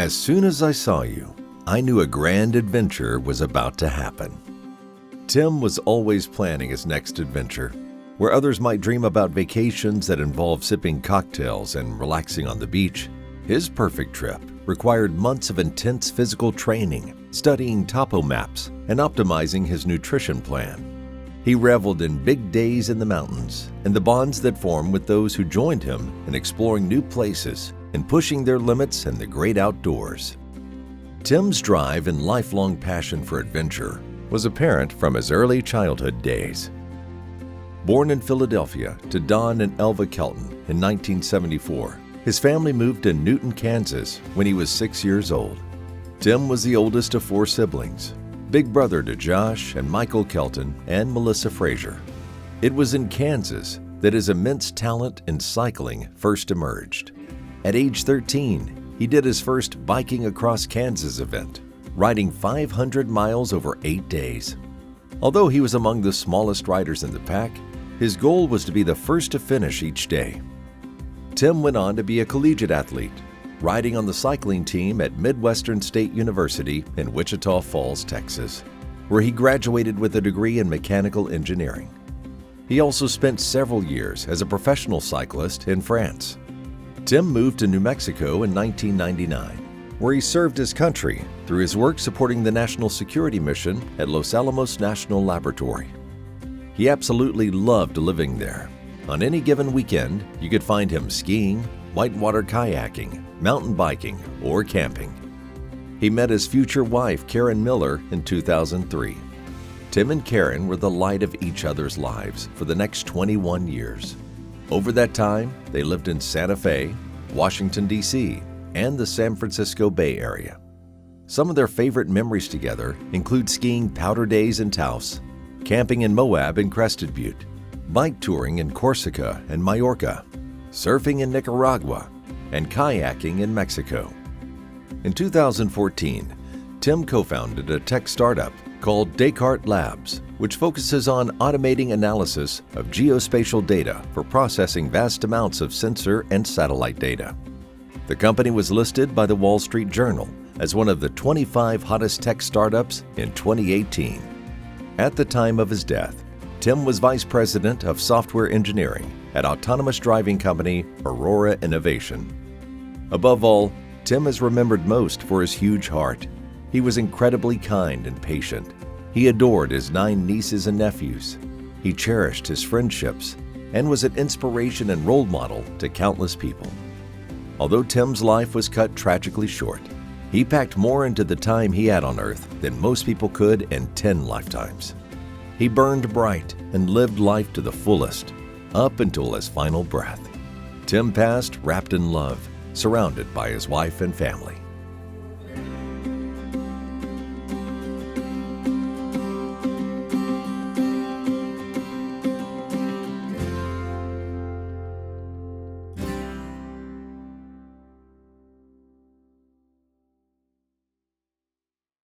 As soon as I saw you, I knew a grand adventure was about to happen. Tim was always planning his next adventure. Where others might dream about vacations that involve sipping cocktails and relaxing on the beach, his perfect trip required months of intense physical training, studying topo maps, and optimizing his nutrition plan. He reveled in big days in the mountains and the bonds that form with those who joined him in exploring new places and pushing their limits in the great outdoors. Tim's drive and lifelong passion for adventure was apparent from his early childhood days. Born in Philadelphia to Don and Elva Kelton in 1974, his family moved to Newton, Kansas when he was 6 years old. Tim was the oldest of 4 siblings, big brother to Josh and Michael Kelton and Melissa Frazier. It was in Kansas that his immense talent in cycling first emerged. At age 13, he did his first Biking Across Kansas event, riding 500 miles over 8 days. Although he was among the smallest riders in the pack, his goal was to be the first to finish each day. Tim went on to be a collegiate athlete, riding on the cycling team at Midwestern State University in Wichita Falls, Texas, where he graduated with a degree in mechanical engineering. He also spent several years as a professional cyclist in France. Tim moved to New Mexico in 1999, where he served his country through his work supporting the National Security Mission at Los Alamos National Laboratory. He absolutely loved living there. On any given weekend, you could find him skiing, whitewater kayaking, mountain biking, or camping. He met his future wife, Karen Miller, in 2003. Tim and Karen were the light of each other's lives for the next 21 years. Over that time, they lived in Santa Fe, Washington, D.C., and the San Francisco Bay Area. Some of their favorite memories together include skiing powder days in Taos, camping in Moab and Crested Butte, bike touring in Corsica and Majorca, surfing in Nicaragua, and kayaking in Mexico. In 2014, Tim co-founded a tech startup called Descartes Labs, which focuses on automating analysis of geospatial data for processing vast amounts of sensor and satellite data. The company was listed by the Wall Street Journal as one of the 25 hottest tech startups in 2018. At the time of his death, Tim was Vice President of Software Engineering at autonomous driving company Aurora Innovation. Above all, Tim is remembered most for his huge heart. He was incredibly kind and patient. He adored his 9 nieces and nephews. He cherished his friendships and was an inspiration and role model to countless people. Although Tim's life was cut tragically short, he packed more into the time he had on Earth than most people could in 10 lifetimes. He burned bright and lived life to the fullest, up until his final breath. Tim passed wrapped in love, surrounded by his wife and family.